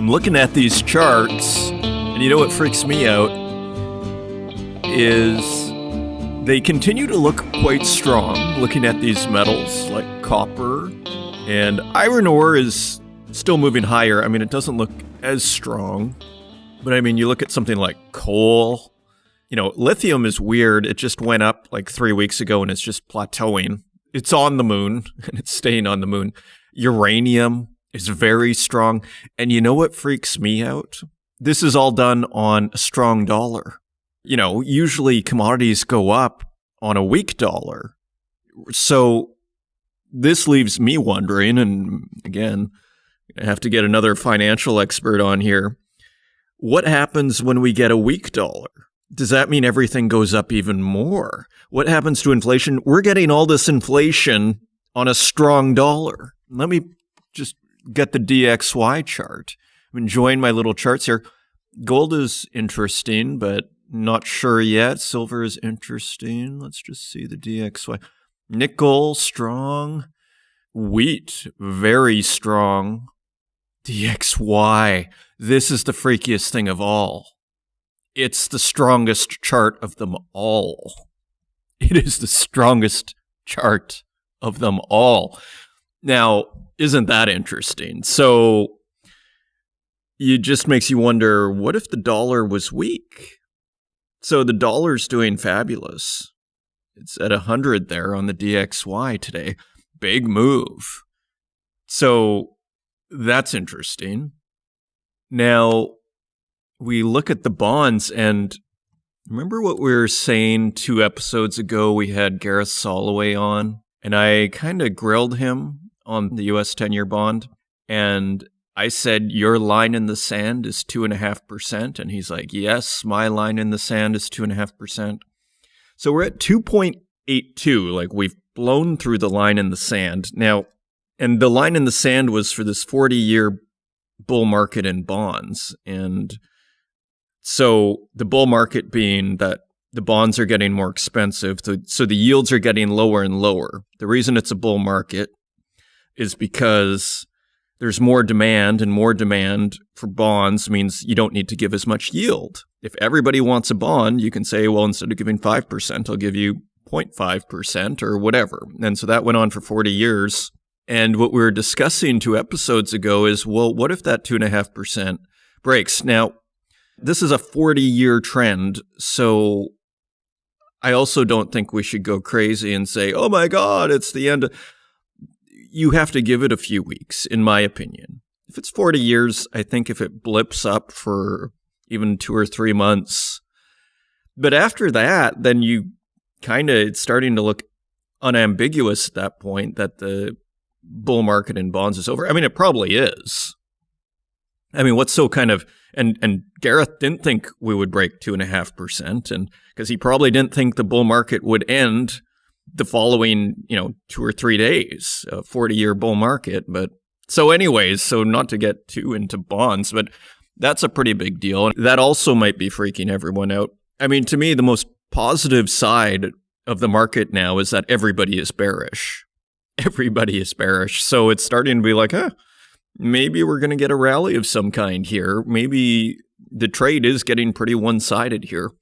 I'm looking at these charts, and you know what freaks me out is they continue to look quite strong, looking at these metals like copper, and iron ore is still moving higher. I mean, it doesn't look as strong, but I mean, you look at something like coal. You know, lithium is weird. It just went up like 3 weeks ago, and it's just plateauing. It's on the moon, and it's staying on the moon. Uranium is very strong. And you know what freaks me out? This is all done on a strong dollar. You know, usually commodities go up on a weak dollar. So this leaves me wondering, and again, I have to get another financial expert on here. What happens when we get a weak dollar? Does that mean everything goes up even more? What happens to inflation? We're getting all this inflation on a strong dollar. Let me just get the DXY chart. I'm enjoying my little charts here. Gold is interesting, but not sure yet. Silver is interesting. Let's just see the DXY. Nickel, strong. Wheat, very strong. DXY. This is the freakiest thing of all. It's the strongest chart of them all. It is the strongest chart of them all. Now, isn't that interesting? So it just makes you wonder, what if the dollar was weak? So the dollar's doing fabulous. It's at 100 there on the DXY today. Big move. So that's interesting. Now, we look at the bonds, and remember what we were saying 2 episodes ago? We had Gareth Soloway on, and I kind of grilled him on the U.S. 10-year bond, and I said, your line in the sand is 2.5%, and he's like, yes, my line in the sand is 2.5%. So we're at 2.82, like we've blown through the line in the sand. Now, and the line in the sand was for this 40-year bull market in bonds, and so the bull market being that the bonds are getting more expensive, so the yields are getting lower and lower. The reason it's a bull market is because there's more demand, and more demand for bonds means you don't need to give as much yield. If everybody wants a bond, you can say, well, instead of giving 5%, I'll give you 0.5% or whatever. And so that went on for 40 years. And what we were discussing 2 episodes ago is, well, what if that 2.5% breaks? Now, this is a 40-year trend, so I also don't think we should go crazy and say, oh my God, it's the end. You have to give it a few weeks, in my opinion. If it's 40 years, I think if it blips up for even 2 or 3 months. But after that, then you it's starting to look unambiguous at that point that the bull market in bonds is over. I mean, it probably is. I mean, what's so kind of, and Gareth didn't think we would break 2.5%, and because he probably didn't think the bull market would end the following, 2 or 3 days, a 40-year bull market. But so anyways, so not to get too into bonds, but that's a pretty big deal. And that also might be freaking everyone out. I mean, to me, the most positive side of the market now is that everybody is bearish. Everybody is bearish. So it's starting to be like, maybe we're going to get a rally of some kind here. Maybe the trade is getting pretty one-sided here.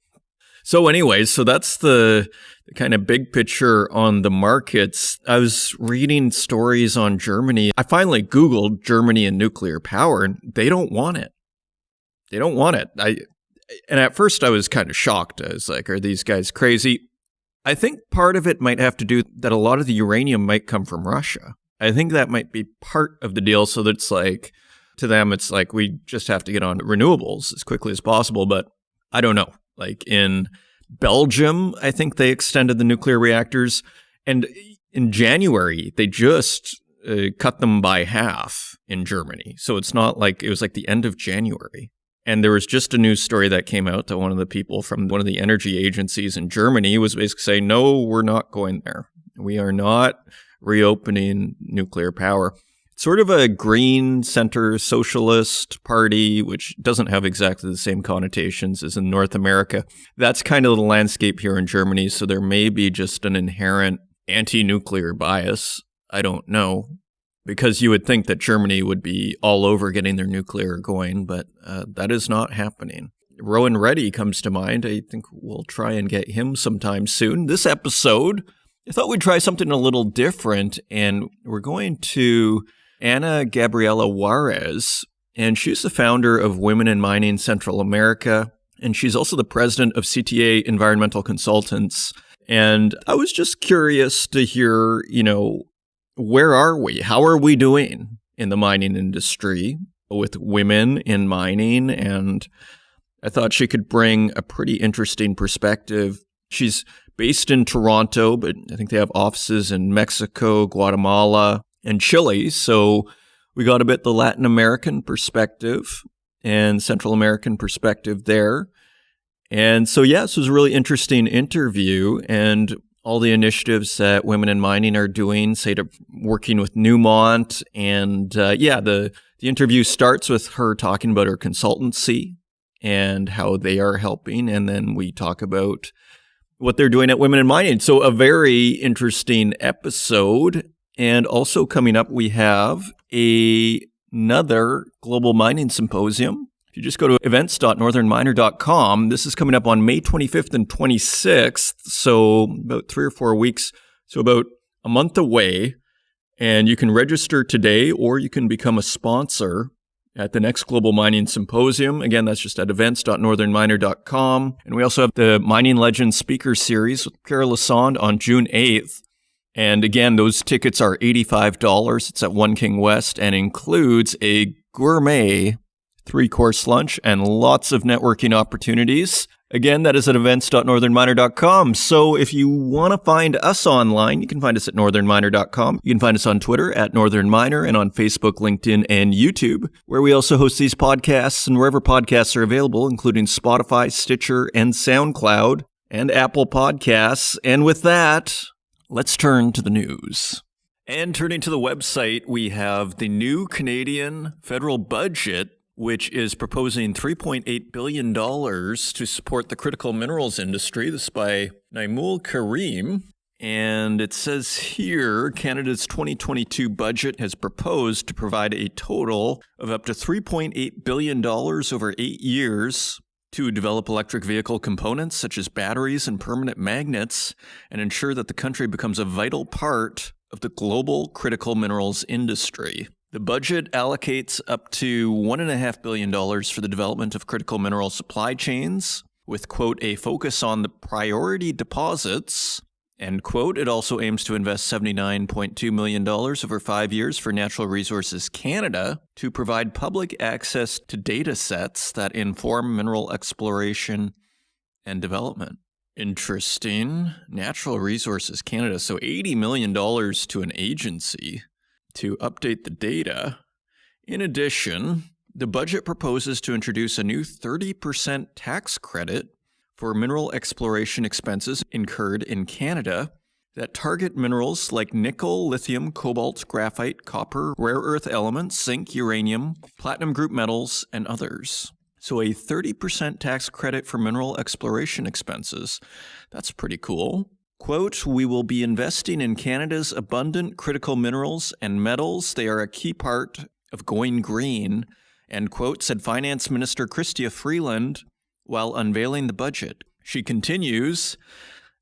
So anyways, so that's the kind of big picture on the markets. I was reading stories on Germany. I finally Googled Germany and nuclear power, and they don't want it. They don't want it. And at first I was kind of shocked. I was like, are these guys crazy? I think part of it might have to do that a lot of the uranium might come from Russia. I think that might be part of the deal. So that's like, to them, it's like, we just have to get on renewables as quickly as possible. But I don't know. Like in Belgium, I think they extended the nuclear reactors. And in January, they just cut them by half in Germany. So it's not like, it was like the end of January. And there was just a news story that came out that one of the people from one of the energy agencies in Germany was basically saying, no, we're not going there. We are not reopening nuclear power. It's sort of a green center socialist party, which doesn't have exactly the same connotations as in North America. That's kind of the landscape here in Germany. So there may be just an inherent anti-nuclear bias. I don't know. because you would think that Germany would be all over getting their nuclear going, but that is not happening. Rowan Reddy comes to mind. I think we'll try and get him sometime soon. This episode, I thought we'd try something a little different, and we're going to Ana Gabriela Juarez, and she's the founder of Women in Mining Central America, and she's also the president of CTA Environmental Consultants. And I was just curious to hear, where are we? How are we doing in the mining industry with women in mining? And I thought she could bring a pretty interesting perspective. She's based in Toronto, but I think they have offices in Mexico, Guatemala, and Chile. So we got a bit the Latin American perspective and Central American perspective there. And so, this was a really interesting interview, and all the initiatives that Women in Mining are doing, say, to working with Newmont. And the interview starts with her talking about her consultancy and how they are helping. And then we talk about what they're doing at Women in Mining. So a very interesting episode. And also coming up, we have another Global Mining Symposium. If you just go to events.northernminer.com, this is coming up on May 25th and 26th, so about 3 or 4 weeks, so about a month away. And you can register today, or you can become a sponsor at the next Global Mining Symposium. Again, that's just at events.northernminer.com. And we also have the Mining Legends Speaker Series with Pierre Lassonde on June 8th. And again, those tickets are $85. It's at One King West and includes a gourmet 3-course lunch and lots of networking opportunities. Again, that is at events.northernminer.com. So if you want to find us online, you can find us at northernminer.com. You can find us on Twitter at northernminer and on Facebook, LinkedIn, and YouTube, where we also host these podcasts and wherever podcasts are available, including Spotify, Stitcher, and SoundCloud, and Apple Podcasts. And with that, let's turn to the news. And turning to the website, we have the new Canadian federal budget, which is proposing $3.8 billion to support the critical minerals industry. This is by Naimul Karim. And it says here, Canada's 2022 budget has proposed to provide a total of up to $3.8 billion over 8 years to develop electric vehicle components such as batteries and permanent magnets and ensure that the country becomes a vital part of the global critical minerals industry. The budget allocates up to $1.5 billion for the development of critical mineral supply chains with, quote, a focus on the priority deposits, end quote. It also aims to invest $79.2 million over 5 years for Natural Resources Canada to provide public access to data sets that inform mineral exploration and development. Interesting. Natural Resources Canada. So $80 million to an agency to update the data. In addition, the budget proposes to introduce a new 30% tax credit for mineral exploration expenses incurred in Canada that target minerals like nickel, lithium, cobalt, graphite, copper, rare earth elements, zinc, uranium, platinum group metals, and others. So a 30% tax credit for mineral exploration expenses. That's pretty cool. Quote, we will be investing in Canada's abundant critical minerals and metals. They are a key part of going green, end quote, said Finance Minister Chrystia Freeland while unveiling the budget. She continues,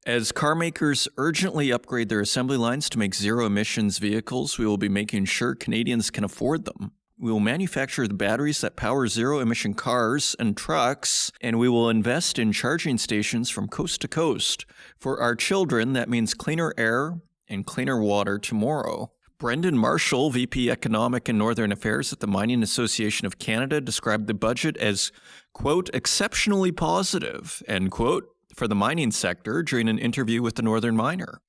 as car makers urgently upgrade their assembly lines to make zero-emissions vehicles, we will be making sure Canadians can afford them. We will manufacture the batteries that power zero-emission cars and trucks, and we will invest in charging stations from coast to coast. For our children, that means cleaner air and cleaner water tomorrow. Brendan Marshall, VP Economic and Northern Affairs at the Mining Association of Canada, described the budget as, quote, exceptionally positive, end quote, for the mining sector during an interview with the Northern Miner.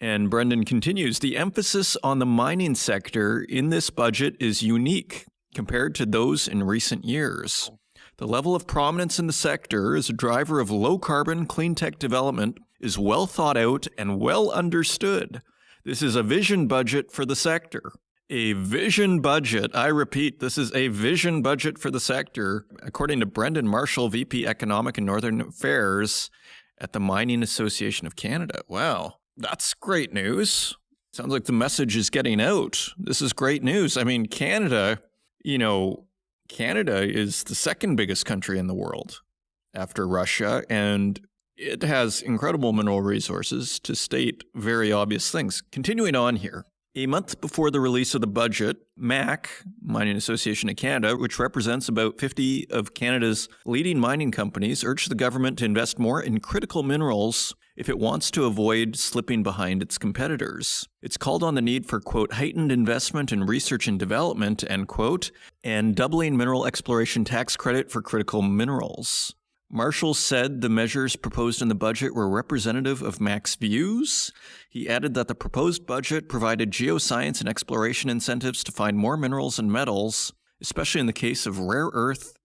And Brendan continues, the emphasis on the mining sector in this budget is unique compared to those in recent years. The level of prominence in the sector as a driver of low-carbon, clean-tech development is well thought out and well understood. This is a vision budget for the sector. A vision budget. I repeat, this is a vision budget for the sector, according to Brendan Marshall, VP Economic and Northern Affairs at the Mining Association of Canada. Wow. That's great news. Sounds like the message is getting out. This is great news. I mean, Canada is the second biggest country in the world after Russia, and it has incredible mineral resources, to state very obvious things. Continuing on here. A month before the release of the budget, MAC, Mining Association of Canada, which represents about 50 of Canada's leading mining companies, urged the government to invest more in critical minerals if it wants to avoid slipping behind its competitors. It's called on the need for, quote, heightened investment in research and development, end quote, and doubling mineral exploration tax credit for critical minerals. Marshall said the measures proposed in the budget were representative of MAC's views. He added that the proposed budget provided geoscience and exploration incentives to find more minerals and metals, especially in the case of rare earth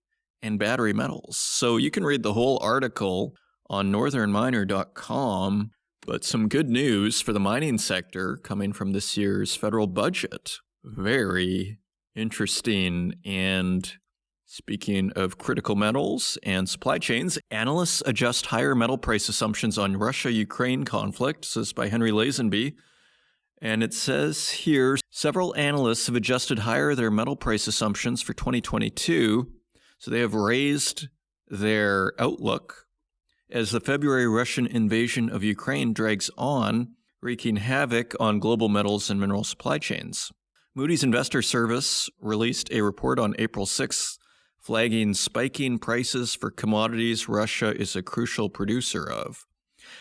and battery metals. So you can read the whole article on northernminer.com, but some good news for the mining sector coming from this year's federal budget. Very interesting. And speaking of critical metals and supply chains, analysts adjust higher metal price assumptions on Russia-Ukraine conflict, says by Henry Lazenby. And it says here, several analysts have adjusted higher their metal price assumptions for 2022. So they have raised their outlook as the February Russian invasion of Ukraine drags on, wreaking havoc on global metals and mineral supply chains. Moody's Investor Service released a report on April 6th flagging spiking prices for commodities Russia is a crucial producer of.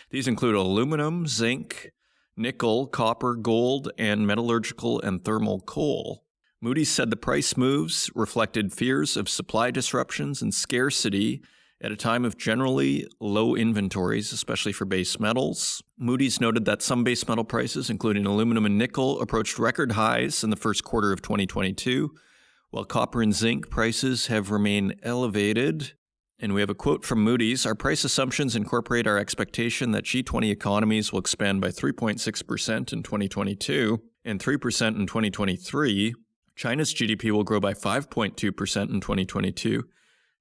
These include aluminum, zinc, nickel, copper, gold, and metallurgical and thermal coal. Moody's said the price moves reflected fears of supply disruptions and scarcity at a time of generally low inventories, especially for base metals. Moody's noted that some base metal prices, including aluminum and nickel, approached record highs in the first quarter of 2022, while copper and zinc prices have remained elevated. And we have a quote from Moody's: "Our price assumptions incorporate our expectation that G20 economies will expand by 3.6% in 2022 and 3% in 2023. China's GDP will grow by 5.2% in 2022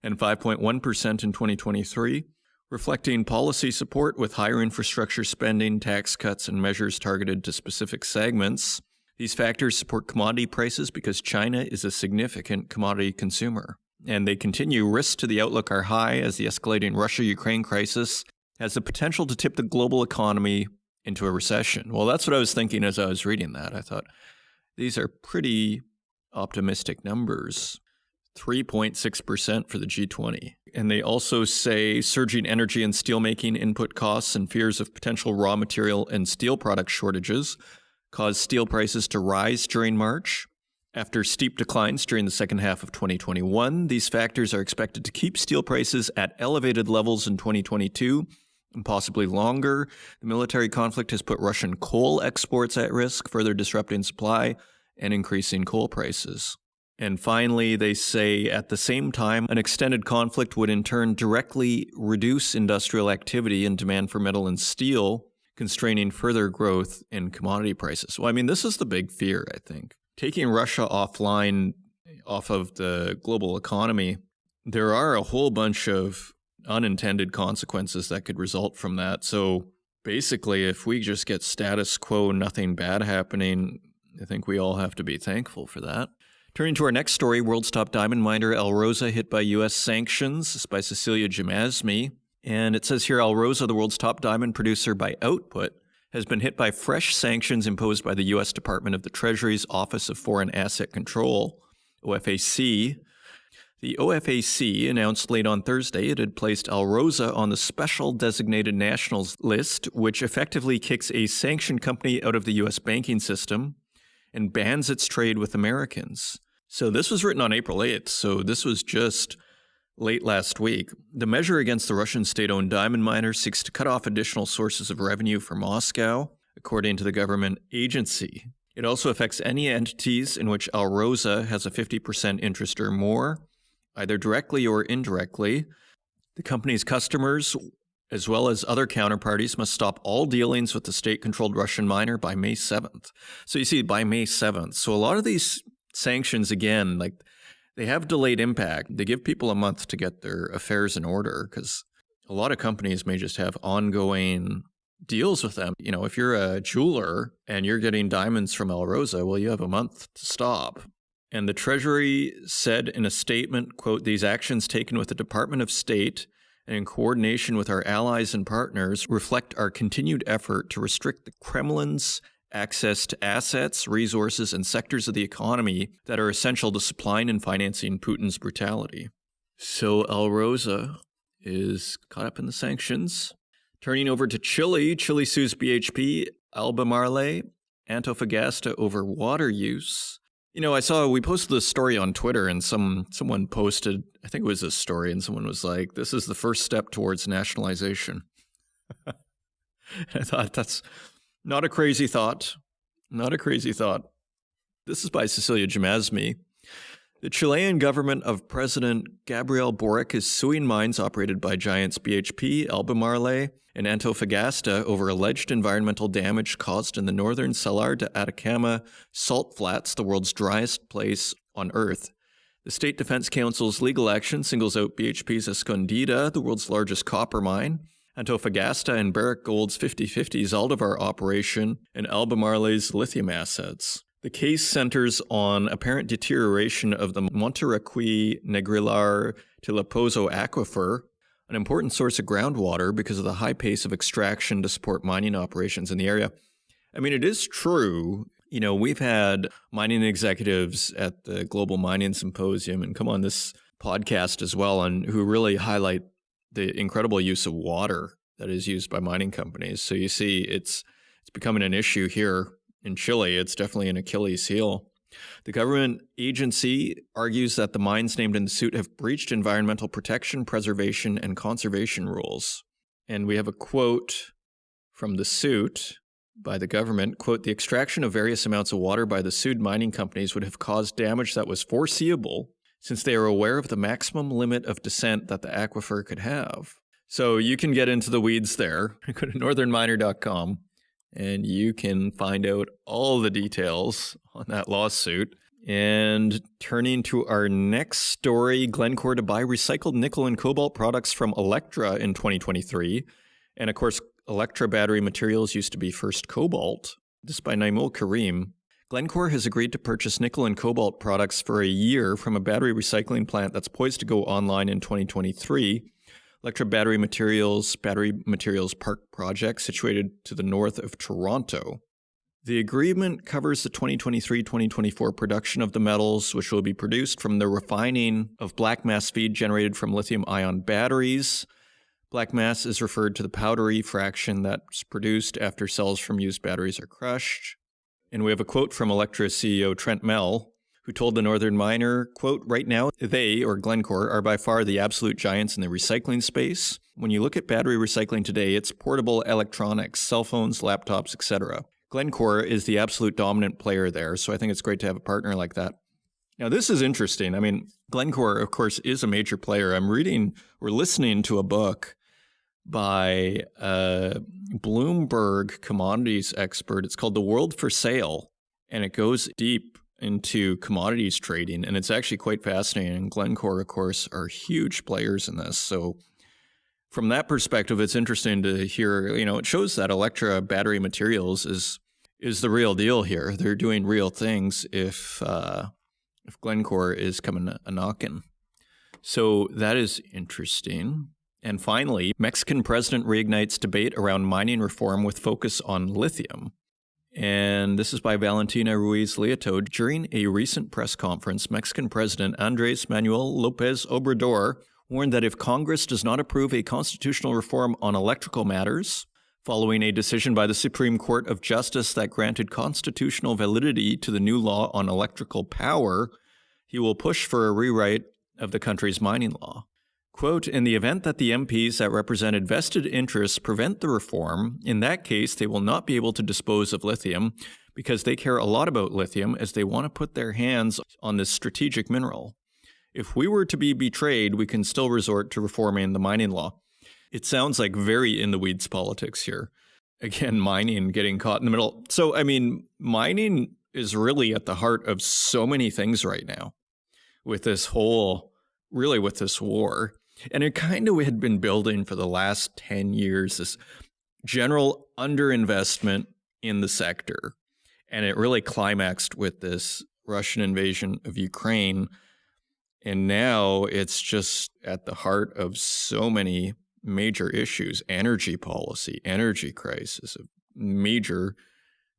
and 5.1% in 2023, reflecting policy support with higher infrastructure spending, tax cuts, and measures targeted to specific segments. These factors support commodity prices because China is a significant commodity consumer." And they continue, risks to the outlook are high as the escalating Russia-Ukraine crisis has the potential to tip the global economy into a recession. Well, that's what I was thinking as I was reading that. I thought, these are pretty optimistic numbers. 3.6% for the G20. And they also say surging energy and steelmaking input costs and fears of potential raw material and steel product shortages caused steel prices to rise during March. After steep declines during the second half of 2021, these factors are expected to keep steel prices at elevated levels in 2022 and possibly longer. The military conflict has put Russian coal exports at risk, further disrupting supply and increasing coal prices. And finally, they say at the same time, an extended conflict would in turn directly reduce industrial activity and demand for metal and steel, constraining further growth in commodity prices. Well, I mean, this is the big fear, I think. Taking Russia offline off of the global economy, there are a whole bunch of unintended consequences that could result from that. So basically, if we just get status quo, nothing bad happening, I think we all have to be thankful for that. Turning to our next story, world's top diamond miner Alrosa hit by U.S. sanctions. This is by Cecilia Jamasmi. And it says here, Alrosa, the world's top diamond producer by output, has been hit by fresh sanctions imposed by the U.S. Department of the Treasury's Office of Foreign Asset Control, OFAC. The OFAC announced late on Thursday it had placed Alrosa on the Special Designated Nationals list, which effectively kicks a sanctioned company out of the U.S. banking system and bans its trade with Americans. So this was written on April 8th, so this was just late last week. The measure against the Russian state-owned diamond miner seeks to cut off additional sources of revenue for Moscow, according to the government agency. It also affects any entities in which Alrosa has a 50% interest or more, either directly or indirectly. The company's customers, as well as other counterparties, must stop all dealings with the state-controlled Russian miner by May 7th. So you see, by May 7th. So a lot of these sanctions, again, like, they have delayed impact. They give people a month to get their affairs in order because a lot of companies may just have ongoing deals with them. If you're a jeweler and you're getting diamonds from El Rosa, well, you have a month to stop. And the Treasury said in a statement, quote, "These actions taken with the Department of State and in coordination with our allies and partners reflect our continued effort to restrict the Kremlin's access to assets, resources, and sectors of the economy that are essential to supplying and financing Putin's brutality." So El Rosa is caught up in the sanctions. Turning over to Chile, Chile sues BHP, Albemarle, Antofagasta over water use. I saw we posted this story on Twitter, and someone posted, I think it was this story, and someone was like, "This is the first step towards nationalization." I thought that's not a crazy thought. Not a crazy thought. This is by Cecilia Jamasmi. The Chilean government of President Gabriel Boric is suing mines operated by giants BHP, Albemarle, and Antofagasta over alleged environmental damage caused in the northern Salar de Atacama salt flats, the world's driest place on Earth. The State Defense Council's legal action singles out BHP's Escondida, the world's largest copper mine, Antofagasta and Barrick Gold's 50/50 Zaldívar operation, and Albemarle's lithium assets. The case centers on apparent deterioration of the Monterrey Negrilar Tilapozo aquifer, an important source of groundwater because of the high pace of extraction to support mining operations in the area. I mean, it is true. We've had mining executives at the Global Mining Symposium and come on this podcast as well, and who really highlight the incredible use of water that is used by mining companies. So you see, it's becoming an issue here in Chile. It's definitely an Achilles heel. The government agency argues that the mines named in the suit have breached environmental protection, preservation, and conservation rules. And we have a quote from the suit by the government, quote, "The extraction of various amounts of water by the sued mining companies would have caused damage that was foreseeable since they are aware of the maximum limit of descent that the aquifer could have." So you can get into the weeds there. Go to northernminer.com. and you can find out all the details on that lawsuit. And turning to our next story, Glencore to buy recycled nickel and cobalt products from Electra in 2023. And of course, Electra battery materials used to be First Cobalt. This is by Naimul Karim. Glencore has agreed to purchase nickel and cobalt products for a year from a battery recycling plant that's poised to go online in 2023. Electra Battery Materials Park project situated to the north of Toronto. The agreement covers the 2023-2024 production of the metals, which will be produced from the refining of black mass feed generated from lithium-ion batteries. Black mass is referred to the powdery fraction that's produced after cells from used batteries are crushed. And we have a quote from Electra CEO Trent Mell, who told the Northern Miner, quote, "Right now, they, or Glencore, are by far the absolute giants in the recycling space. When you look at battery recycling today, it's portable electronics, cell phones, laptops, etc. Glencore is the absolute dominant player there, so I think it's great to have a partner like that." Now, this is interesting. I mean, Glencore, of course, is a major player. I'm reading or listening to a book by a Bloomberg commodities expert. It's called The World for Sale, and it goes deep into commodities trading, and it's actually quite fascinating. Glencore, of course, are huge players in this. So from that perspective, it's interesting to hear, it shows that Electra Battery Materials is the real deal here. They're doing real things if Glencore is coming a knocking. So that is interesting. And finally, Mexican president reignites debate around mining reform with focus on lithium. And this is by Valentina Ruiz Leoto. During a recent press conference, Mexican President Andrés Manuel López Obrador warned that if Congress does not approve a constitutional reform on electrical matters, following a decision by the Supreme Court of Justice that granted constitutional validity to the new law on electrical power, he will push for a rewrite of the country's mining law. Quote, "In the event that the MPs that represented vested interests prevent the reform, in that case, they will not be able to dispose of lithium because they care a lot about lithium as they want to put their hands on this strategic mineral. If we were to be betrayed, we can still resort to reforming the mining law." It sounds like very in-the-weeds politics here. Again, mining getting caught in the middle. So, I mean, mining is really at the heart of so many things right now with this war. And it kind of had been building for the last 10 years, this general underinvestment in the sector. And it really climaxed with this Russian invasion of Ukraine. And now it's just at the heart of so many major issues: energy policy, energy crisis of major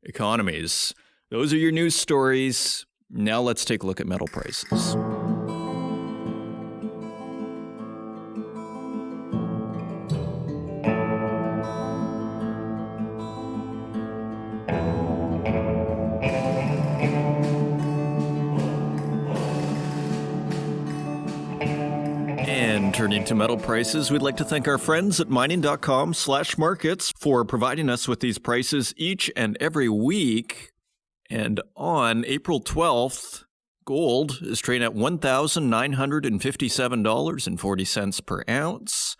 economies. Those are your news stories. Now let's take a look at metal prices. Turning to metal prices, we'd like to thank our friends at mining.com/markets for providing us with these prices each and every week. And on April 12th, gold is trading at $1,957.40 per ounce.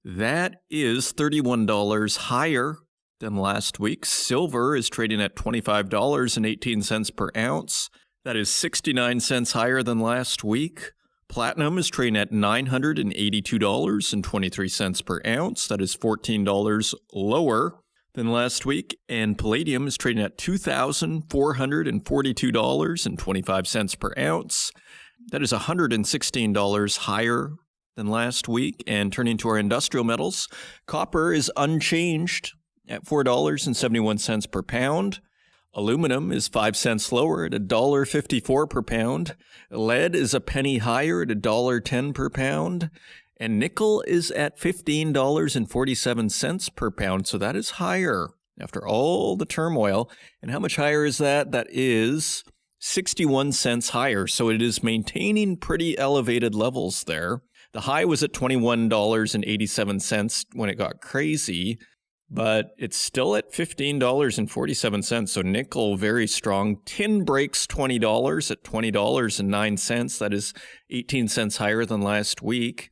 That is $31 higher than last week. Silver is trading at $25.18 per ounce. That is 69 cents higher than last week. Platinum is trading at $982.23 per ounce. That is $14 lower than last week. And palladium is trading at $2,442.25 per ounce. That is $116 higher than last week. And turning to our industrial metals, copper is unchanged at $4.71 per pound. Aluminum is 5 cents lower at $1.54 per pound. Lead is a penny higher at $1.10 per pound. And nickel is at $15.47 per pound. So that is higher after all the turmoil. And how much higher is that? That is 61 cents higher. So it is maintaining pretty elevated levels there. The high was at $21.87 when it got crazy, but it's still at $15.47. So nickel, very strong. Tin breaks $20 at $20.09. That is 18 cents higher than last week.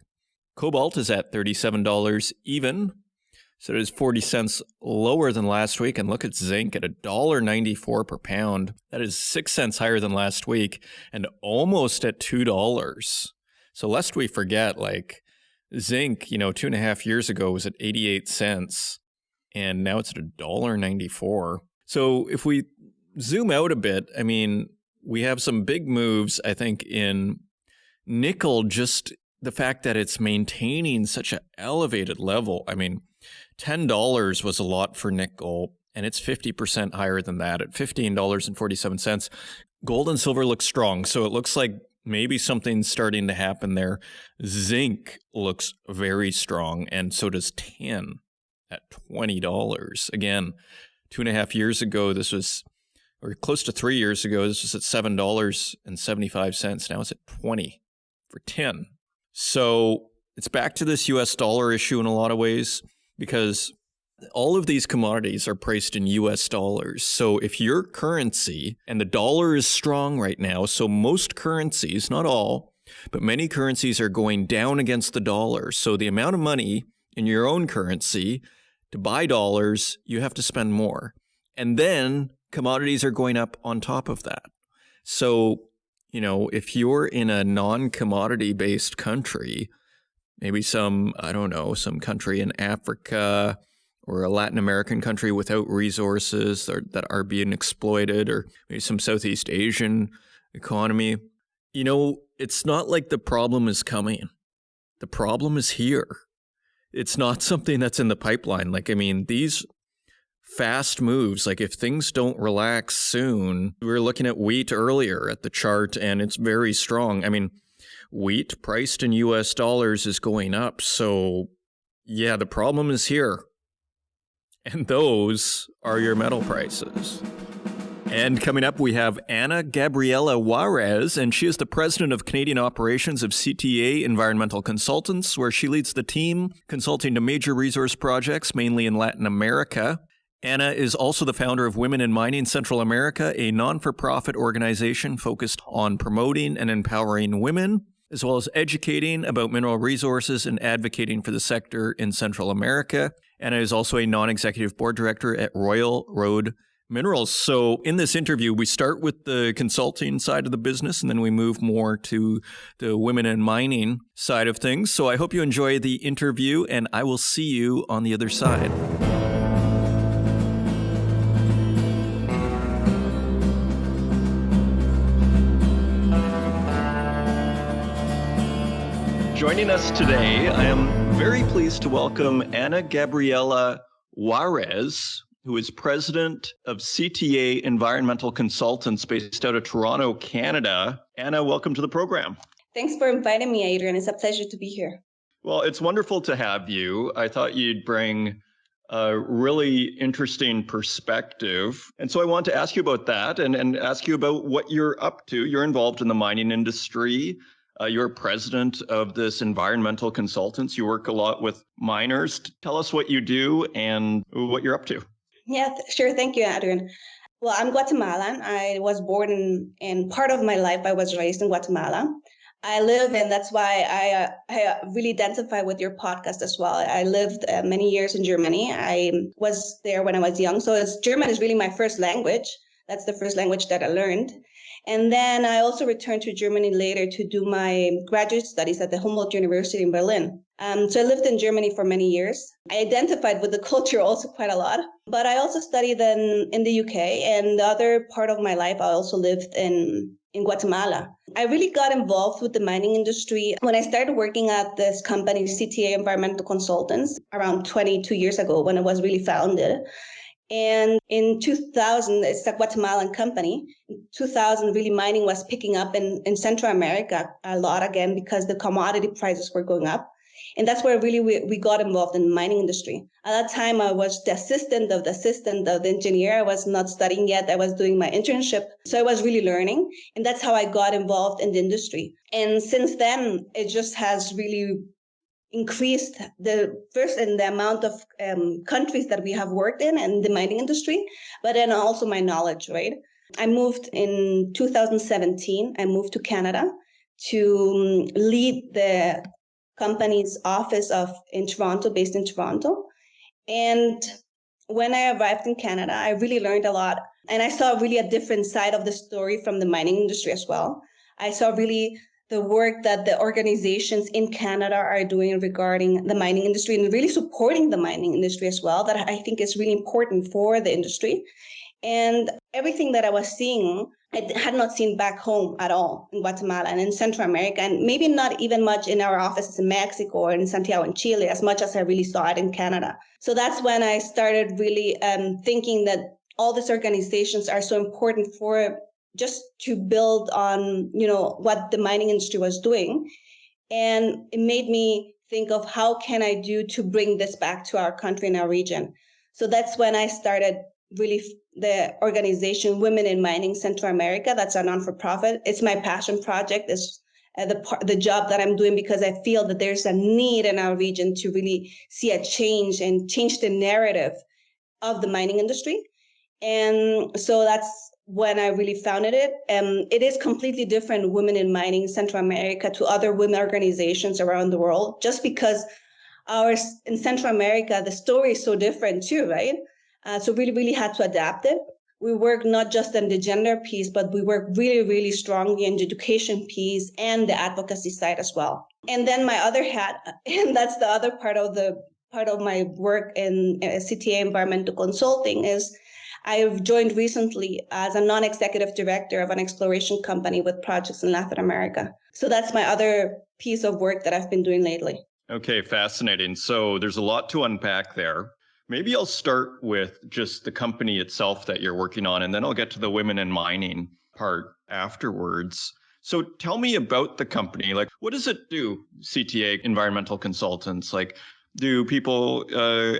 Cobalt is at $37 even. So it is 40 cents lower than last week. And look at zinc at $1.94 per pound. That is 6 cents higher than last week and almost at $2. So lest we forget, like zinc, 2.5 years ago was at 88 cents. And now it's at $1.94. So if we zoom out a bit, we have some big moves, I think, in nickel, just the fact that it's maintaining such an elevated level. $10 was a lot for nickel, and it's 50% higher than that at $15.47. Gold and silver look strong, so it looks like maybe something's starting to happen there. Zinc looks very strong, and so does tin at $20. Again, 2.5 years ago, or close to 3 years ago, this was at $7.75. Now it's at $20 for tin. So it's back to this US dollar issue in a lot of ways, because all of these commodities are priced in US dollars. So if your currency, and the dollar is strong right now, so most currencies, not all, but many currencies are going down against the dollar. So the amount of money in your own currency to buy dollars, you have to spend more. And then commodities are going up on top of that. So, if you're in a non-commodity based country, maybe some country in Africa or a Latin American country without resources that are being exploited, or maybe some Southeast Asian economy, it's not like the problem is coming. The problem is here. It's not something that's in the pipeline. These fast moves, if things don't relax soon, we were looking at wheat earlier at the chart, and it's very strong. Wheat priced in US dollars is going up. So yeah, the problem is here. And those are your metal prices. And coming up, we have Ana Gabriela Juarez, and she is the president of Canadian operations of CTA Environmental Consultants, where she leads the team consulting to major resource projects, mainly in Latin America. Ana is also the founder of Women in Mining Central America, a non-for-profit organization focused on promoting and empowering women, as well as educating about mineral resources and advocating for the sector in Central America. Ana is also a non-executive board director at Royal Road Minerals. So in this interview, we start with the consulting side of the business, and then we move more to the women in mining side of things. So I hope you enjoy the interview, and I will see you on the other side. Joining us today, I am very pleased to welcome Ana Gabriela Juarez, who is president of CTA Environmental Consultants based out of Toronto, Canada. Ana, welcome to the program. Thanks for inviting me, Adrian. It's a pleasure to be here. Well, it's wonderful to have you. I thought you'd bring a really interesting perspective. And so I want to ask you about that and ask you about what you're up to. You're involved in the mining industry. You're president of this environmental consultants. You work a lot with miners. Tell us what you do and what you're up to. Yeah, sure. Thank you, Adrian. Well, I'm Guatemalan. I was born in part of my life, I was raised in Guatemala. I live, and that's why I really identify with your podcast as well. I lived many years in Germany. I was there when I was young. So German is really my first language. That's the first language that I learned. And then I also returned to Germany later to do my graduate studies at the Humboldt University in Berlin. So I lived in Germany for many years. I identified with the culture also quite a lot. But I also studied in the UK, and the other part of my life I also lived in Guatemala. I really got involved with the mining industry when I started working at this company, CTA Environmental Consultants, around 22 years ago when it was really founded. And in 2000, it's a Guatemalan company. In 2000, really mining was picking up in Central America a lot again because the commodity prices were going up. And that's where really we got involved in the mining industry. At that time, I was the assistant of the engineer. I was not studying yet. I was doing my internship. So I was really learning. And that's how I got involved in the industry. And since then, it just has really increased in the amount of countries that we have worked in the mining industry, but then also my knowledge, right? I moved in 2017. I moved to Canada to lead the company's office based in Toronto. And when I arrived in Canada, I really learned a lot. And I saw really a different side of the story from the mining industry as well. I saw really the work that the organizations in Canada are doing regarding the mining industry and really supporting the mining industry as well, that I think is really important for the industry. And everything that I was seeing, I had not seen back home at all in Guatemala and in Central America, and maybe not even much in our offices in Mexico or in Santiago in Chile, as much as I really saw it in Canada. So that's when I started really thinking that all these organizations are so important for just to build on, what the mining industry was doing. And it made me think of how can I do to bring this back to our country and our region. So that's when I started really the organization Women in Mining Central America. That's a non-for-profit. It's my passion project. It's the job that I'm doing because I feel that there's a need in our region to really see a change and change the narrative of the mining industry. And so that's when I really founded it. It is completely different, Women in Mining Central America, to other women organizations around the world, just because ours in Central America, the story is so different too, right? So we really had to adapt it. We work not just on the gender piece, but we work really, really strongly in the education piece and the advocacy side as well. And then my other hat, and that's the other part of my work in CTA Environmental Consulting, is I've joined recently as a non-executive director of an exploration company with projects in Latin America. So that's my other piece of work that I've been doing lately. Okay, fascinating. So there's a lot to unpack there. Maybe I'll start with just the company itself that you're working on, and then I'll get to the women in mining part afterwards. So tell me about the company. Like, what does it do, CTA Environmental Consultants? Like, do people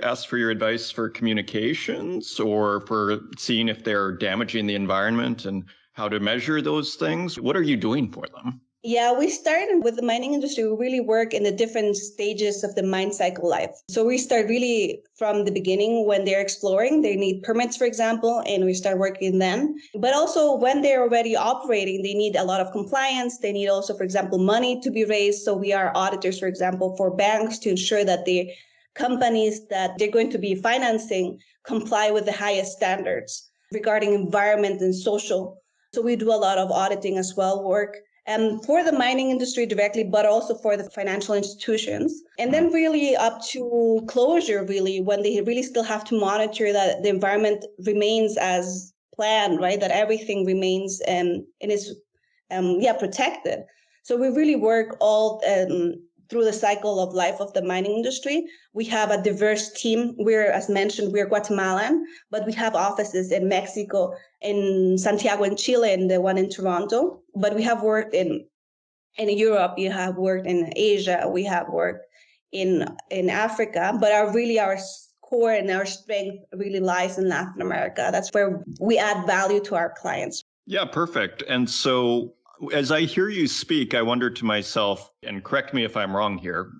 ask for your advice for communications or for seeing if they're damaging the environment and how to measure those things? What are you doing for them? Yeah, we started with the mining industry. We really work in the different stages of the mine cycle life. So we start really from the beginning when they're exploring. They need permits, for example, and we start working then. But also when they're already operating, they need a lot of compliance. They need also, for example, money to be raised. So we are auditors, for example, for banks to ensure that the companies that they're going to be financing comply with the highest standards regarding environment and social. So we do a lot of auditing as well, work for the mining industry directly, but also for the financial institutions. And then really up to closure, really, when they really still have to monitor that the environment remains as planned, right? That everything remains and is protected. So we really work all through the cycle of life of the mining industry. We have a diverse team. As mentioned, we're Guatemalan, but we have offices in Mexico, in Santiago in Chile, and the one in Toronto. But we have worked in Europe, you have worked in Asia, we have worked in Africa, but our core and our strength really lies in Latin America. That's where we add value to our clients. Yeah, perfect. And so as I hear you speak, I wonder to myself, and correct me if I'm wrong here,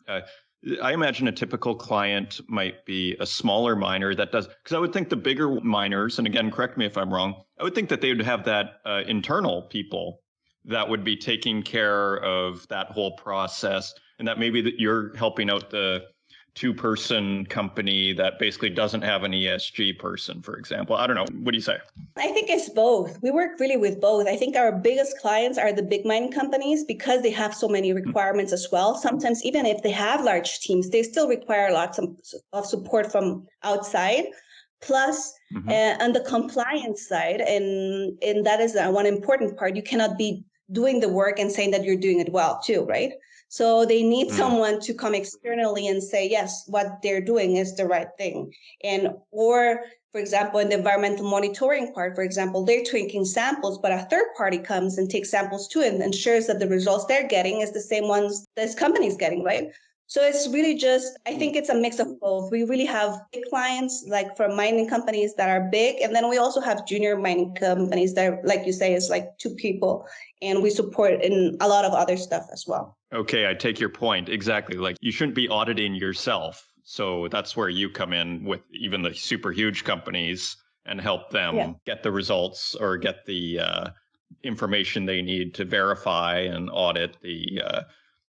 I imagine a typical client might be a smaller miner that does, because I would think the bigger miners, and again, correct me if I'm wrong, I would think that they would have that internal people that would be taking care of that whole process, and that maybe that you're helping out the two-person company that basically doesn't have an ESG person, for example. I don't know. What do you say? I think it's both. We work really with both. I think our biggest clients are the big mining companies because they have so many requirements as well. Sometimes even if they have large teams, they still require lots of support from outside. Plus, on the compliance side, and that is one important part, you cannot be doing the work and saying that you're doing it well too, right? So they need someone to come externally and say, yes, what they're doing is the right thing. Or, for example, in the environmental monitoring part, for example, they're taking samples, but a third party comes and takes samples too and ensures that the results they're getting is the same ones this company's getting, right? So it's really just, I think it's a mix of both. We really have big clients, like for mining companies that are big. And then we also have junior mining companies that, like you say, is like two people. And we support in a lot of other stuff as well. Okay, I take your point. Exactly. Like you shouldn't be auditing yourself. So that's where you come in with even the super huge companies and help them get the results or get the information they need to verify and audit the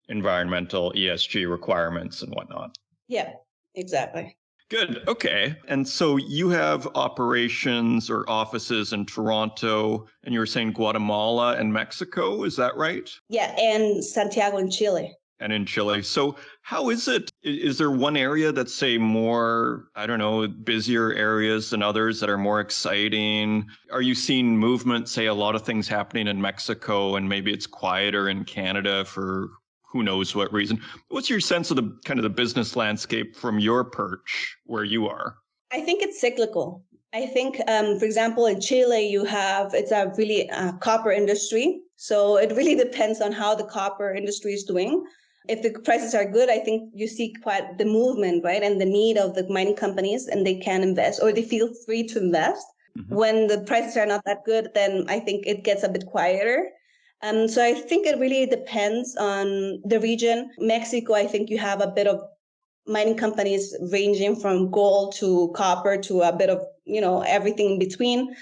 environmental ESG requirements and whatnot. Yeah, exactly. Good. Okay. And so you have operations or offices in Toronto, and you were saying Guatemala and Mexico. Is that right? Yeah, and Santiago in Chile. And in Chile. So how is it? Is there one area that's, say, more, I don't know, busier areas than others that are more exciting? Are you seeing movement, say, a lot of things happening in Mexico, and maybe it's quieter in Canada for who knows what reason? What's your sense of the kind of the business landscape from your perch where you are? I think it's cyclical. I think, for example, in Chile, it's a really copper industry. So it really depends on how the copper industry is doing. If the prices are good, I think you see quite the movement, right? And the need of the mining companies, and they can invest or they feel free to invest. When the prices are not that good, then I think it gets a bit quieter. So I think it really depends on the region. Mexico, I think you have a bit of mining companies ranging from gold to copper to a bit of, everything in between.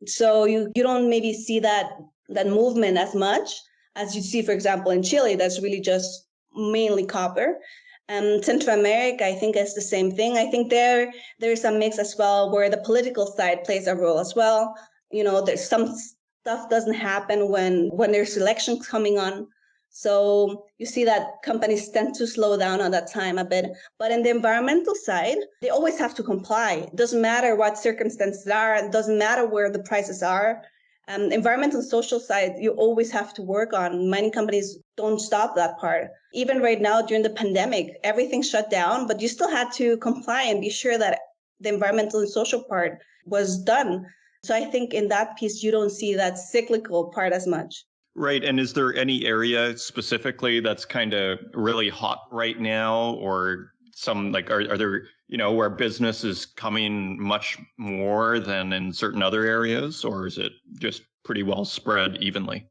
So you don't maybe see that movement as much as you see, for example, in Chile, that's really just mainly copper. Central America, I think, is the same thing. I think there's a mix as well where the political side plays a role as well. There's some stuff doesn't happen when there's elections coming on. So you see that companies tend to slow down on that time a bit. But in the environmental side, they always have to comply. It doesn't matter what circumstances are. It doesn't matter where the prices are. Environmental and social side, you always have to work on. Mining companies don't stop that part. Even right now during the pandemic, everything shut down, but you still had to comply and be sure that the environmental and social part was done. So I think in that piece, you don't see that cyclical part as much. Right. And is there any area specifically that's kind of really hot right now, or some are there, where business is coming much more than in certain other areas, or is it just pretty well spread evenly?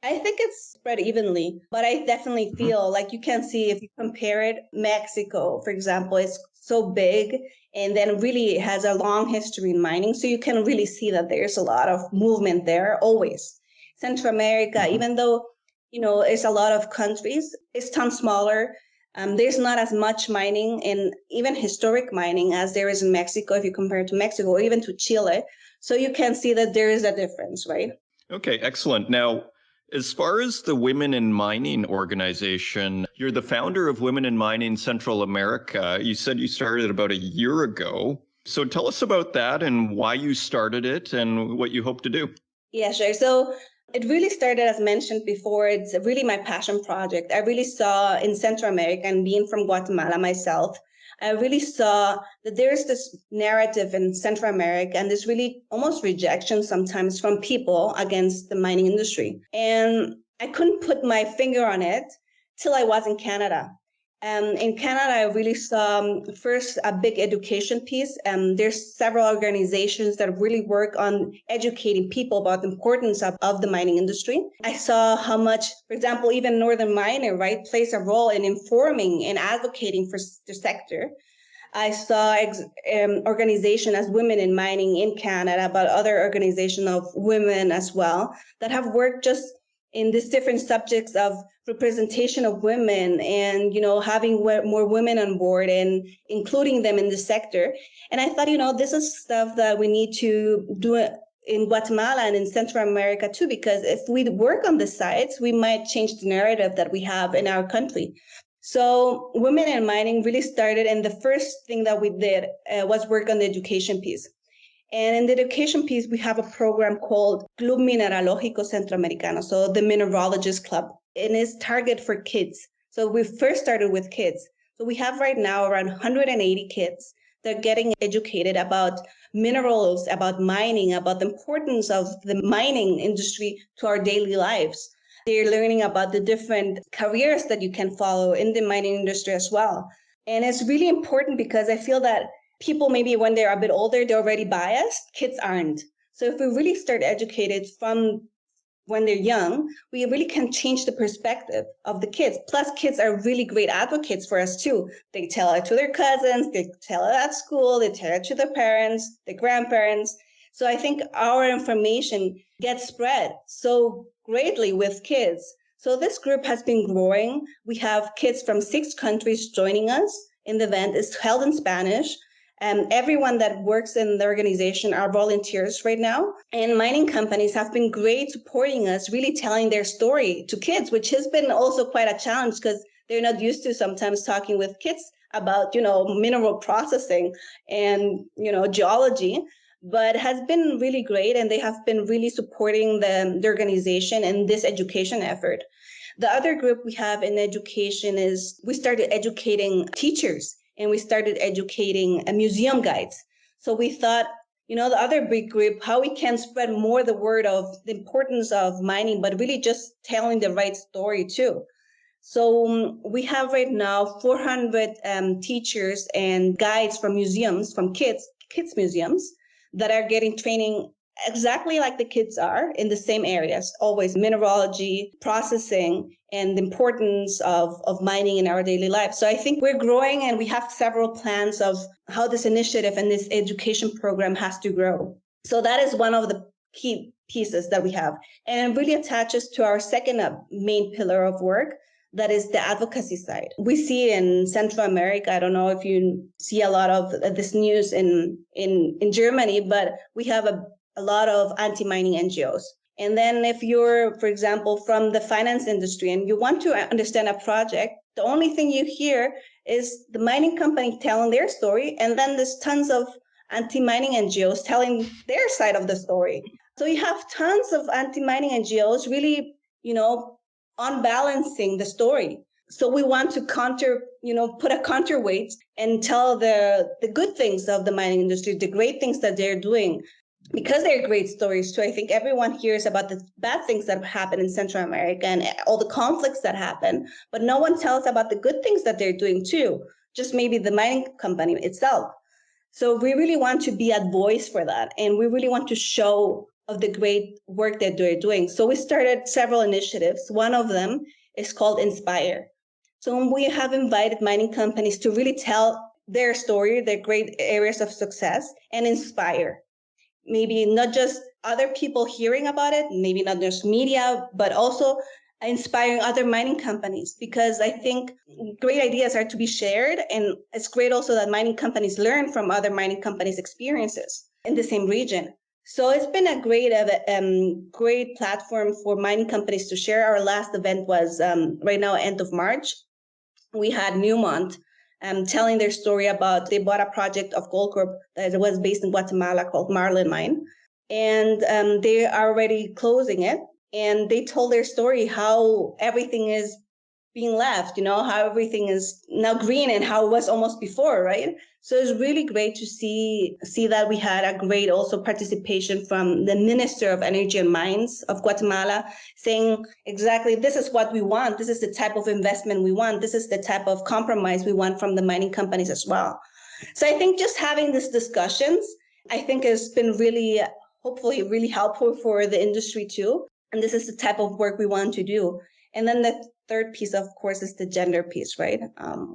I think it's spread evenly, but I definitely feel like you can see if you compare it, Mexico, for example, is so big and then really has a long history in mining. So you can really see that there's a lot of movement there always. Central America, even though, it's a lot of countries, it's ton smaller. There's not as much mining and even historic mining as there is in Mexico if you compare it to Mexico or even to Chile. So you can see that there is a difference, right? Okay, excellent. Now, as far as the Women in Mining organization, you're the founder of Women in Mining Central America. You said you started about a year ago. So tell us about that and why you started it and what you hope to do. Yeah, sure. So It really started, as mentioned before, it's really my passion project. I really saw in Central America, and being from Guatemala myself, I really saw that there's this narrative in Central America and this really almost rejection sometimes from people against the mining industry. And I couldn't put my finger on it till I was in Canada. In Canada, I really saw first a big education piece. There's several organizations that really work on educating people about the importance of the mining industry. I saw how much, for example, even Northern Miner, right, plays a role in informing and advocating for the sector. I saw organization as Women in Mining in Canada, but other organization of women as well that have worked just in these different subjects of representation of women and, having more women on board and including them in the sector. And I thought, this is stuff that we need to do in Guatemala and in Central America too, because if we work on the sides, we might change the narrative that we have in our country. So Women in Mining really started, and the first thing that we did was work on the education piece. And in the education piece, we have a program called Club Mineralógico Centroamericano, so the Mineralogist Club, and it's targeted for kids. So we first started with kids. So we have right now around 180 kids that are getting educated about minerals, about mining, about the importance of the mining industry to our daily lives. They're learning about the different careers that you can follow in the mining industry as well. And it's really important because I feel that people, maybe when they're a bit older, they're already biased. Kids aren't. So if we really start educated from when they're young, we really can change the perspective of the kids. Plus, kids are really great advocates for us too. They tell it to their cousins, they tell it at school, they tell it to their parents, their grandparents. So I think our information gets spread so greatly with kids. So this group has been growing. We have kids from 6 countries joining us in the event. It's held in Spanish. Everyone that works in the organization are volunteers right now. And mining companies have been great supporting us, really telling their story to kids, which has been also quite a challenge because they're not used to sometimes talking with kids about, mineral processing and, geology. But has been really great, and they have been really supporting the organization and this education effort. The other group we have in education is we started educating teachers, and we started educating museum guides. So we thought, the other big group, how we can spread more the word of the importance of mining, but really just telling the right story too. So we have right now 400 teachers and guides from museums, from kids museums, that are getting training exactly like the kids are in the same areas, always mineralogy, processing, and the importance of mining in our daily life. So I think we're growing, and we have several plans of how this initiative and this education program has to grow. So that is one of the key pieces that we have. And it really attaches to our second main pillar of work, that is the advocacy side. We see in Central America, I don't know if you see a lot of this news in Germany, but we have a lot of anti-mining NGOs. And then if you're, for example, from the finance industry and you want to understand a project, the only thing you hear is the mining company telling their story, and then there's tons of anti-mining NGOs telling their side of the story. So you have tons of anti-mining NGOs really, unbalancing the story. So we want to put a counterweight and tell the good things of the mining industry, the great things that they're doing, because they're great stories too. I think everyone hears about the bad things that happen in Central America and all the conflicts that happen, but no one tells about the good things that they're doing too, just maybe the mining company itself. So we really want to be a voice for that, and we really want to show of the great work that they're doing. So we started several initiatives. One of them is called Inspire. So we have invited mining companies to really tell their story, their great areas of success, and inspire. Maybe not just other people hearing about it, maybe not just media, but also inspiring other mining companies, because I think great ideas are to be shared. And it's great also that mining companies learn from other mining companies' experiences in the same region. So it's been a great platform for mining companies to share. Our last event was right now, end of March. We had Newmont telling their story about they bought a project of Goldcorp that was based in Guatemala called Marlin Mine. And they are already closing it. and they told their story, how everything is being left, how everything is now green and how it was almost before, right? So it's really great to see that we had a great also participation from the Minister of Energy and Mines of Guatemala, saying exactly, this is what we want. This is the type of investment we want. This is the type of compromise we want from the mining companies as well. So I think just having these discussions, I think has been really, hopefully really helpful for the industry too. And this is the type of work we want to do. And then the third piece, of course, is the gender piece, right?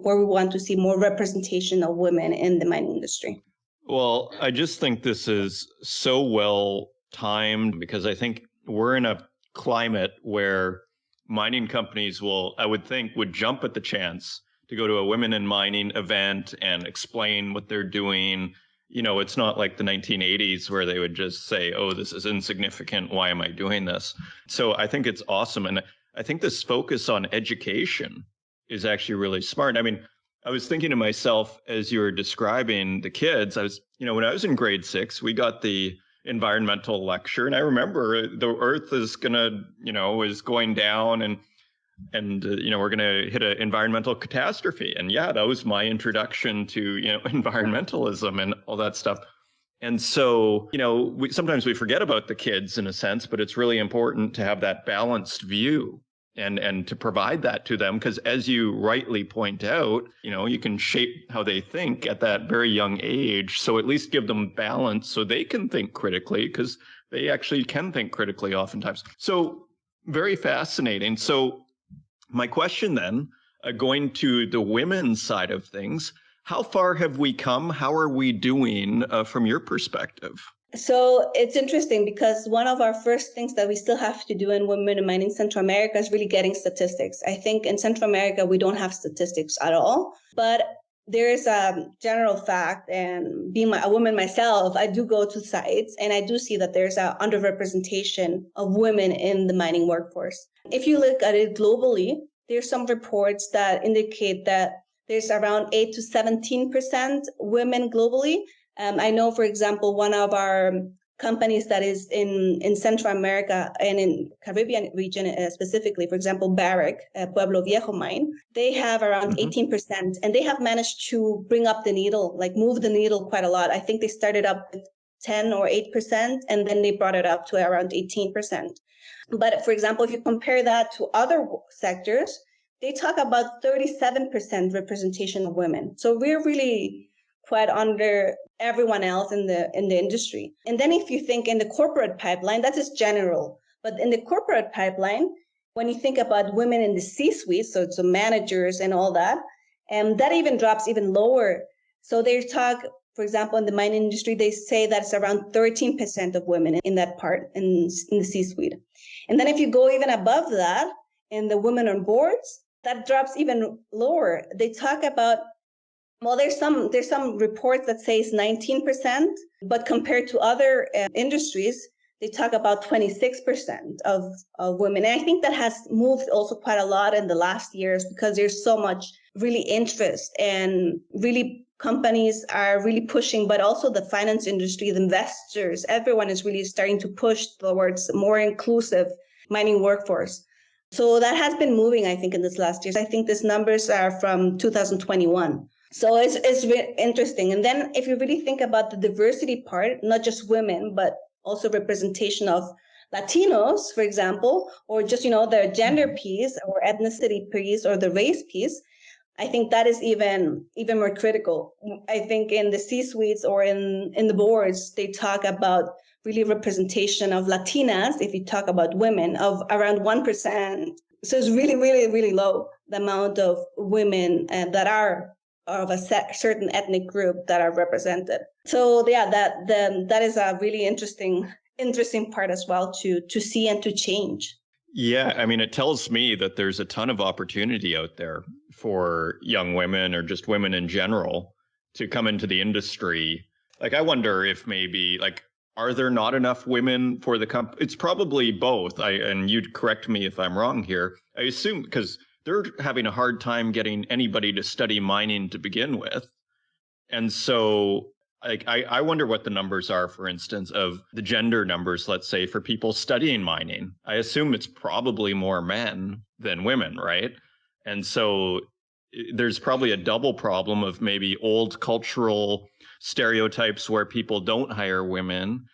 Where we want to see more representation of women in the mining industry. Well, I just think this is so well timed because I think we're in a climate where mining companies I would think, would jump at the chance to go to a Women in Mining event and explain what they're doing. It's not like the 1980s where they would just say, oh, this is insignificant. Why am I doing this? So I think it's awesome. And I think this focus on education is actually really smart. I mean, I was thinking to myself as you were describing the kids, when I was in grade 6, we got the environmental lecture. And I remember the earth is is going down and we're going to hit an environmental catastrophe. And yeah, that was my introduction to, environmentalism and all that stuff. And so, sometimes we forget about the kids in a sense, but it's really important to have that balanced view and to provide that to them. Because as you rightly point out, you can shape how they think at that very young age. So at least give them balance so they can think critically, because they actually can think critically oftentimes. So very fascinating. So my question then, going to the women's side of things, how far have we come? How are we doing from your perspective? So it's interesting because one of our first things that we still have to do in Women in Mining Central America is really getting statistics. I think in Central America, we don't have statistics at all, but there is a general fact, and being a woman myself, I do go to sites and I do see that there's an underrepresentation of women in the mining workforce. If you look at it globally, there's some reports that indicate that there's around 8 to 17% women globally. I know, for example, one of our companies that is in Central America and in Caribbean region specifically, for example, Barrick, Pueblo Viejo mine, they have around 18%, and they have managed to bring up the needle, like move the needle quite a lot. I think they started up with 10 or 8%, and then they brought it up to around 18%. But for example, if you compare that to other sectors, they talk about 37% representation of women. So we're really quite under everyone else in the industry. And then if you think in the corporate pipeline, that is general. But in the corporate pipeline, when you think about women in the C-suite, so managers and all that, that even drops even lower. So they talk, for example, in the mining industry, they say that it's around 13% of women in that part in the C-suite. And then if you go even above that, in the women on boards, that drops even lower. They talk about, well, there's some reports that say it's 19%, but compared to other industries, they talk about 26% of women. And I think that has moved also quite a lot in the last years because there's so much really interest, and really companies are really pushing, but also the finance industry, the investors, everyone is really starting to push towards more inclusive mining workforce. So that has been moving, I think, in this last year. I think these numbers are from 2021. So it's really interesting. And then if you really think about the diversity part, not just women, but also representation of Latinos, for example, or just, the gender piece or ethnicity piece or the race piece, I think that is even more critical. I think in the C-suites or in the boards, they talk about really representation of Latinas, if you talk about women, of around 1%. So it's really, really, really low, the amount of women that are of a certain ethnic group that are represented. So yeah, that is a really interesting part as well to see and to change. Yeah, I mean, it tells me that there's a ton of opportunity out there for young women or just women in general to come into the industry. Like, I wonder if maybe, are there not enough women for the company? It's probably both. And you'd correct me if I'm wrong here. I assume because they're having a hard time getting anybody to study mining to begin with. And so I wonder what the numbers are, for instance, of the gender numbers, let's say, for people studying mining. I assume it's probably more men than women, right? And so there's probably a double problem of maybe old cultural stereotypes where people don't hire women,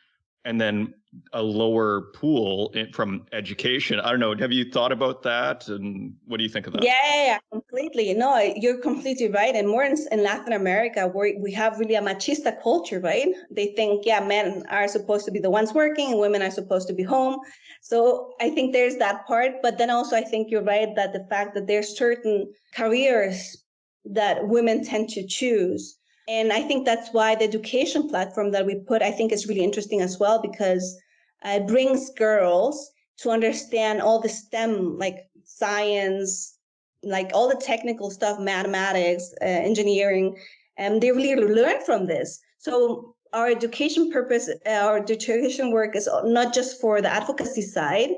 and then a lower pool from education. I don't know. Have you thought about that? And what do you think of that? Yeah, completely. No, you're completely right. And more in Latin America, where we have really a machista culture, right? They think, yeah, men are supposed to be the ones working and women are supposed to be home. So I think there's that part. But then also, I think you're right that the fact that there's certain careers that women tend to choose. And I think that's why the education platform that we put, I think is really interesting as well, because it brings girls to understand all the STEM, like science, like all the technical stuff, mathematics, engineering, and they really learn from this. So our education purpose, our education work is not just for the advocacy side,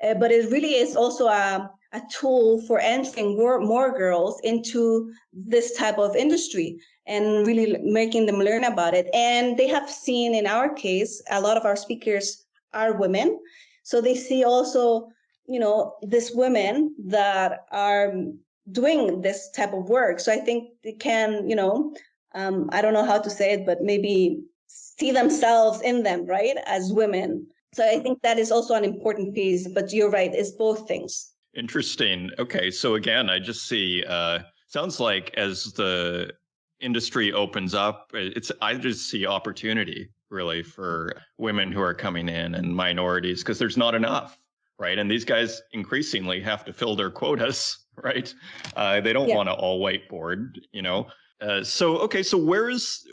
but it really is also a tool for entering more girls into this type of industry and really making them learn about it. And they have seen, in our case, a lot of our speakers are women. So they see also, these women that are doing this type of work. So I think they can, I don't know how to say it, but maybe see themselves in them, right, as women. So I think that is also an important piece, but you're right, it's both things. Interesting. Okay. So again, I just see, sounds like as the industry opens up, I just see opportunity really for women who are coming in and minorities, because there's not enough, right? And these guys increasingly have to fill their quotas, right? They don't want to all whiteboard, so where's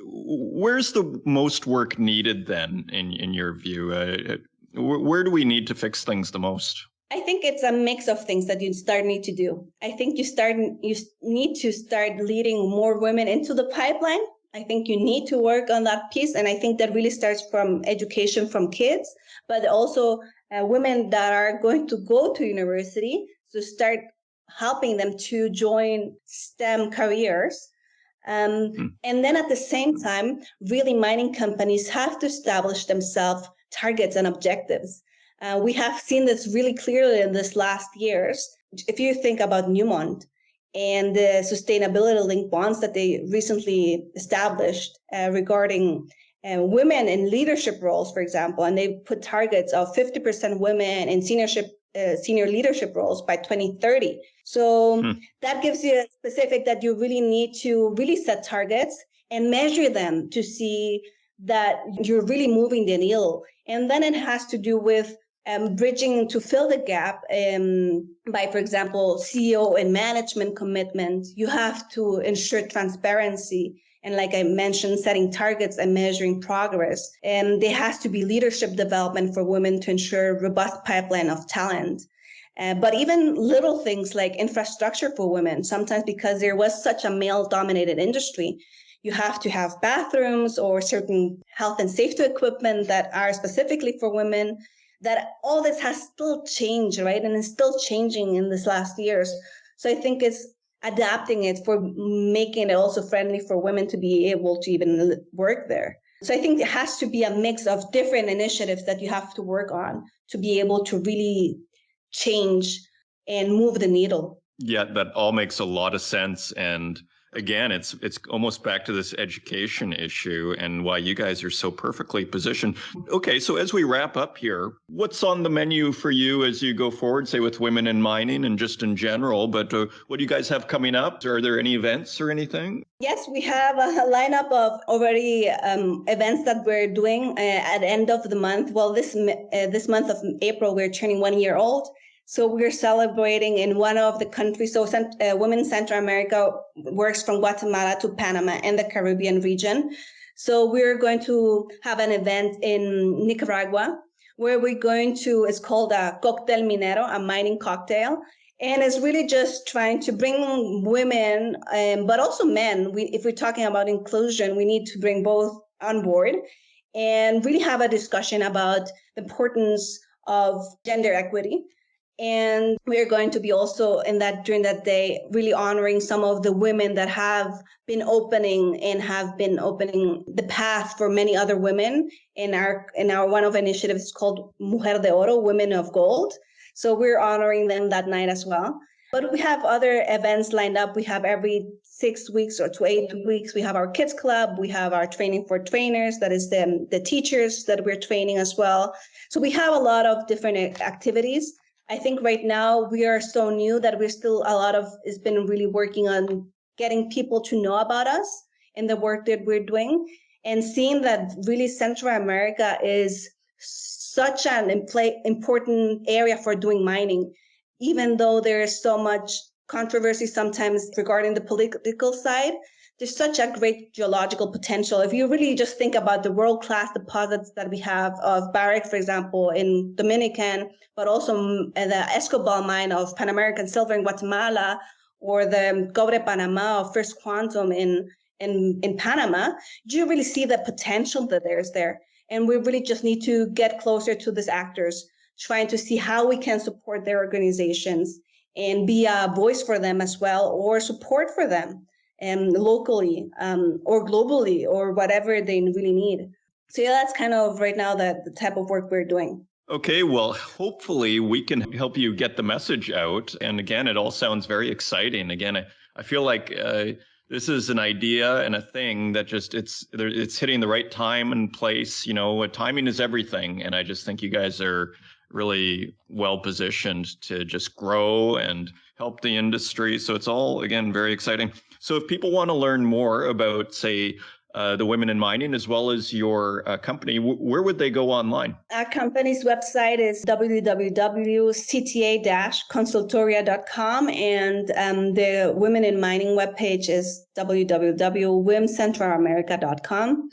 the most work needed then in your view? Where do we need to fix things the most? I think it's a mix of things that you need to do. I think you need to start leading more women into the pipeline. I think you need to work on that piece. And I think that really starts from education from kids, but also women that are going to go to university, to start helping them to join STEM careers. And then at the same time, really mining companies have to establish themselves targets and objectives. We have seen this really clearly in this last years. If you think about Newmont and the sustainability-linked bonds that they recently established regarding women in leadership roles, for example, and they put targets of 50% women in senior leadership roles by 2030. So that gives you a specific that you really need to really set targets and measure them to see that you're really moving the needle. And then it has to do with bridging to fill the gap by, for example, CEO and management commitment. You have to ensure transparency. And like I mentioned, setting targets and measuring progress. And there has to be leadership development for women to ensure robust pipeline of talent. But even little things like infrastructure for women, sometimes because there was such a male-dominated industry, you have to have bathrooms or certain health and safety equipment that are specifically for women. That all this has still changed, right? And it's still changing in this last years. So I think it's adapting it for making it also friendly for women to be able to even work there. So I think it has to be a mix of different initiatives that you have to work on to be able to really change and move the needle. Yeah, that all makes a lot of sense. And again, it's almost back to this education issue and why you guys are so perfectly positioned. Okay, so as we wrap up here, what's on the menu for you as you go forward, say with women in mining and just in general, but what do you guys have coming up? Are there any events or anything? Yes, we have a lineup of already events that we're doing at the end of the month. Well, this month of April, we're turning 1 year old. So we're celebrating in one of the countries. So WIM Central America works from Guatemala to Panama and the Caribbean region. So we're going to have an event in Nicaragua where it's called a Cóctel Minero, a mining cocktail. And it's really just trying to bring women, but also men. If we're talking about inclusion, we need to bring both on board and really have a discussion about the importance of gender equity. And we're going to be also during that day really honoring some of the women that have been opening the path for many other women in our one of our initiatives called Mujer de Oro, Women of Gold. So we're honoring them that night as well. But we have other events lined up. We have every 6 weeks or to 8 weeks, we have our kids club. We have our training for trainers. That is the teachers that we're training as well. So we have a lot of different activities. I think right now we are so new that we're still it's been really working on getting people to know about us and the work that we're doing, and seeing that really Central America is such an important area for doing mining, even though there is so much controversy sometimes regarding the political side. There's such a great geological potential. If you really just think about the world-class deposits that we have of Barrick, for example, in Dominican, but also the Escobal mine of Pan American Silver in Guatemala, or the Cobre Panama of First Quantum in Panama, do you really see the potential that there's there? And we really just need to get closer to these actors, trying to see how we can support their organizations and be a voice for them as well, or support for them locally or globally, or whatever they really need. So yeah, that's kind of right now the type of work we're doing. Okay, well, hopefully we can help you get the message out. And again, it all sounds very exciting. Again, I feel like this is an idea and a thing that just it's hitting the right time and place. Timing is everything. And I just think you guys are really well positioned to just grow and help the industry. So it's all, again, very exciting. So if people want to learn more about, say, the Women in Mining, as well as your company, where would they go online? Our company's website is www.cta-consultoria.com, and the Women in Mining webpage is www.wimcentralamerica.com.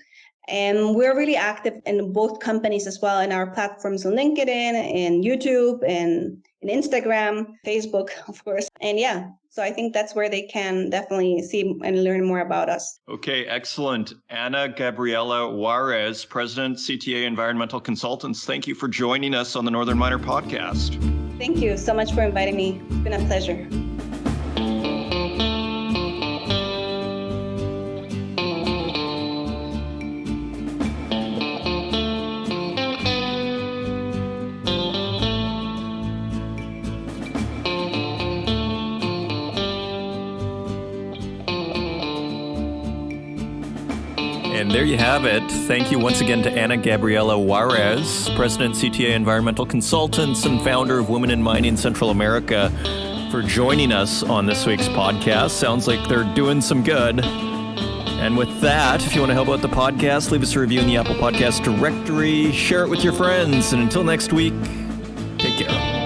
And we're really active in both companies as well, in our platforms on LinkedIn and YouTube and Instagram, Facebook, of course. And yeah, so I think that's where they can definitely see and learn more about us. Okay, excellent. Ana Gabriela Juarez, President, CTA Environmental Consultants. Thank you for joining us on the Northern Miner Podcast. Thank you so much for inviting me. It's been a pleasure. And there you have it. Thank you once again to Ana Gabriela Juarez, President, CTA Environmental Consultants and founder of Women in Mining Central America, for joining us on this week's podcast. Sounds like they're doing some good. And with that, if you want to help out the podcast, leave us a review in the Apple Podcast directory, share it with your friends, and until next week, take care.